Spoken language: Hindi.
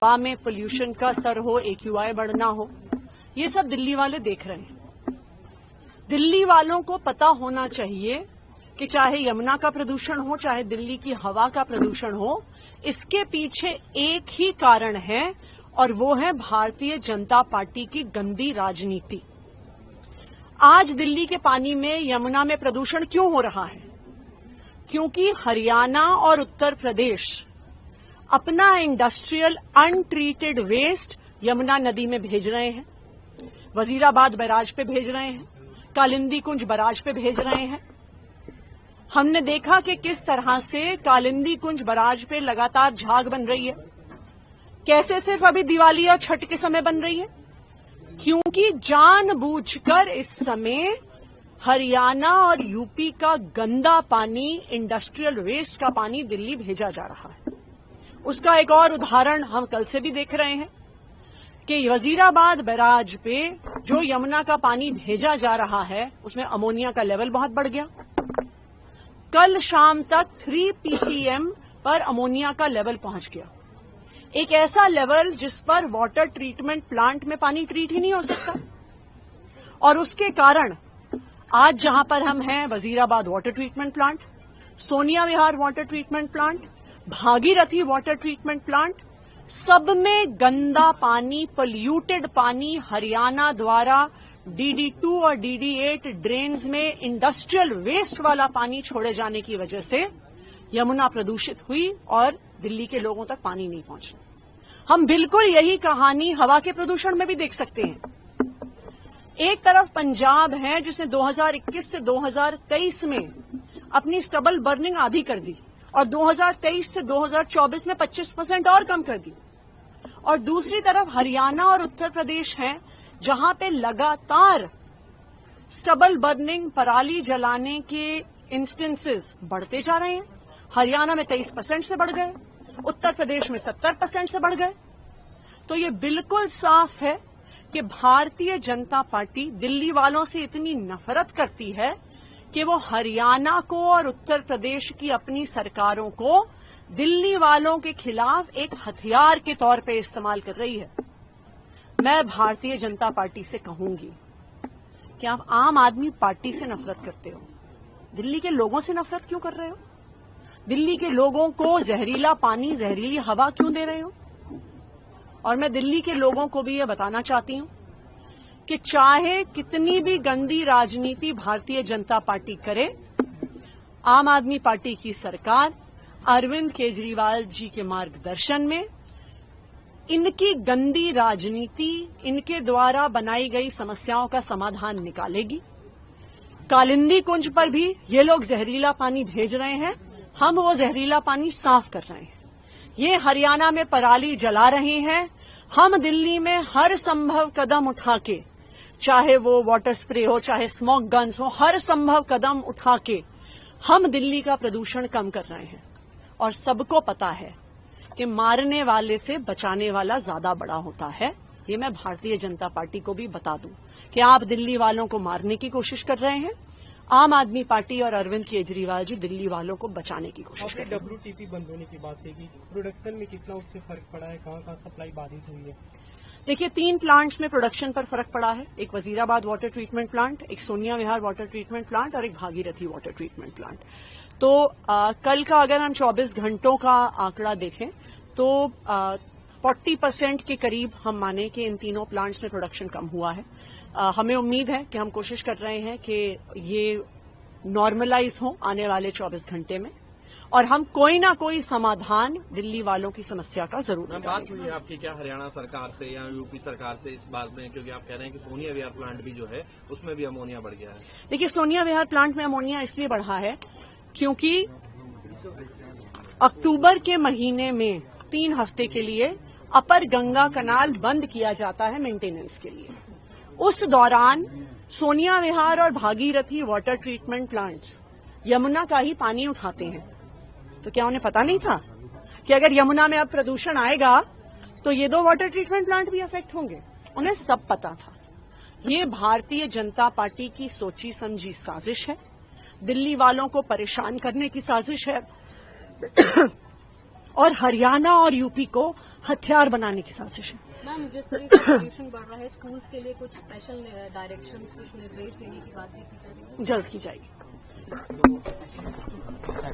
हवा में पोल्यूशन का स्तर हो, AQI बढ़ना हो, ये सब दिल्ली वाले देख रहे हैं। दिल्ली वालों को पता होना चाहिए कि चाहे यमुना का प्रदूषण हो, चाहे दिल्ली की हवा का प्रदूषण हो, इसके पीछे एक ही कारण है और वो है भारतीय जनता पार्टी की गंदी राजनीति। आज दिल्ली के पानी में, यमुना में प्रदूषण क्यों हो रहा है? क्योंकि हरियाणा और उत्तर प्रदेश अपना इंडस्ट्रियल अनट्रीटेड वेस्ट यमुना नदी में भेज रहे हैं, वजीराबाद बैराज पे भेज रहे हैं, कालिंदी कुंज बैराज पे भेज रहे हैं। हमने देखा कि किस तरह से कालिंदी कुंज बैराज पे लगातार झाग बन रही है। कैसे सिर्फ अभी दिवाली और छठ के समय बन रही है? क्योंकि जानबूझकर इस समय हरियाणा और यूपी का गंदा पानी, इंडस्ट्रियल वेस्ट का पानी दिल्ली भेजा जा रहा है। उसका एक और उदाहरण हम कल से भी देख रहे हैं कि वजीराबाद बैराज पे जो यमुना का पानी भेजा जा रहा है, उसमें अमोनिया का लेवल बहुत बढ़ गया। कल शाम तक 3 ppm पर अमोनिया का लेवल पहुंच गया। एक ऐसा लेवल जिस पर वाटर ट्रीटमेंट प्लांट में पानी ट्रीट ही नहीं हो सकता। और उसके कारण आज जहां पर हम हैं, Wazirabad water treatment plant, Sonia Vihar water treatment plant, Bhagirathi water treatment plant, सब में गंदा पानी, पोल्यूटेड पानी हरियाणा द्वारा DD2 और DD8 ड्रेन्स में इंडस्ट्रियल वेस्ट वाला पानी छोड़े जाने की वजह से यमुना प्रदूषित हुई और दिल्ली के लोगों तक पानी नहीं पहुंचा। हम बिल्कुल यही कहानी हवा के प्रदूषण में भी देख सकते हैं। एक तरफ पंजाब है जिसने 2021 से 2023 में अपनी स्टबल बर्निंग आधी कर दी और 2023 से 2024 में 25% और कम कर दी, और दूसरी तरफ हरियाणा और उत्तर प्रदेश हैं जहां पे लगातार स्टबल बर्निंग, पराली जलाने के इंस्टेंसेस बढ़ते जा रहे हैं। हरियाणा में 23% से बढ़ गए, उत्तर प्रदेश में 70% से बढ़ गए। तो ये बिल्कुल साफ है कि भारतीय जनता पार्टी दिल्ली वालों से इतनी नफरत करती है कि वो हरियाणा को और उत्तर प्रदेश की अपनी सरकारों को दिल्ली वालों के खिलाफ एक हथियार के तौर पे इस्तेमाल कर रही है। मैं भारतीय जनता पार्टी से कहूंगी कि आप आम आदमी पार्टी से नफरत करते हो, दिल्ली के लोगों से नफरत क्यों कर रहे हो? दिल्ली के लोगों को जहरीला पानी, जहरीली हवा क्यों दे रहे हो? और मैं दिल्ली के लोगों को भी ये बताना चाहती हूं कि चाहे कितनी भी गंदी राजनीति भारतीय जनता पार्टी करे, आम आदमी पार्टी की सरकार अरविंद केजरीवाल जी के मार्गदर्शन में इनकी गंदी राजनीति, इनके द्वारा बनाई गई समस्याओं का समाधान निकालेगी। कालिंदी कुंज पर भी ये लोग जहरीला पानी भेज रहे हैं, हम वो जहरीला पानी साफ कर रहे हैं। ये हरियाणा में पराली जला रहे हैं, हम दिल्ली में हर संभव कदम उठा के, चाहे वो वाटर स्प्रे हो, चाहे स्मोक गन्स हो, हर संभव कदम उठा के हम दिल्ली का प्रदूषण कम कर रहे हैं। और सबको पता है कि मारने वाले से बचाने वाला ज्यादा बड़ा होता है। ये मैं भारतीय जनता पार्टी को भी बता दूं कि आप दिल्ली वालों को मारने की कोशिश कर रहे हैं, आम आदमी पार्टी और अरविंद केजरीवाल जी दिल्ली वालों को बचाने की कोशिश कर रहे हैं। WTP बंद होने की बात है कि प्रोडक्शन में कितना उससे फर्क पड़ा है, कहां सप्लाई बाधित हुई है? देखिए, 3 प्लांट्स में प्रोडक्शन पर फर्क पड़ा है। एक वजीराबाद वाटर ट्रीटमेंट प्लांट, एक Sonia Vihar water treatment plant और एक भागीरथी वाटर ट्रीटमेंट प्लांट। तो कल का अगर हम 24 घंटों का आंकड़ा देखें तो 40% के करीब हम माने कि इन तीनों प्लांट्स में प्रोडक्शन कम हुआ है। हमें उम्मीद है कि हम कोशिश कर रहे हैं कि ये नॉर्मलाइज हो आने वाले 24 घंटे में और हम कोई ना कोई समाधान दिल्ली वालों की समस्या का जरूर निकालेंगे। बात हुई है आपकी क्या हरियाणा सरकार से या यूपी सरकार से इस बात में, क्योंकि आप कह रहे हैं कि सोनिया विहार प्लांट भी जो है उसमें भी अमोनिया बढ़ गया है? देखिए, सोनिया विहार प्लांट में अमोनिया इसलिए बढ़ा है क्योंकि अक्टूबर के महीने में 3 हफ्ते के लिए अपर गंगा कनाल बंद किया जाता है मेंटेनेंस के लिए। उस दौरान सोनिया विहार और Bhagirathi water treatment plants Yamuna का ही पानी उठाते हैं। तो क्या उन्हें पता नहीं था कि अगर यमुना में अब प्रदूषण आएगा तो ये 2 वाटर ट्रीटमेंट प्लांट भी अफेक्ट होंगे? उन्हें सब पता था। ये भारतीय जनता पार्टी की सोची समझी साजिश है, दिल्ली वालों को परेशान करने की साजिश है और हरियाणा और यूपी को हथियार बनाने की साजिश है। मैम, जिस तरीके से पोल्यूशन बढ़ रहा है, स्कूल्स के लिए कुछ स्पेशल डायरेक्शंस, कुछ निर्देश देने की बात भी की जा रही है? जल्द की जाएगी।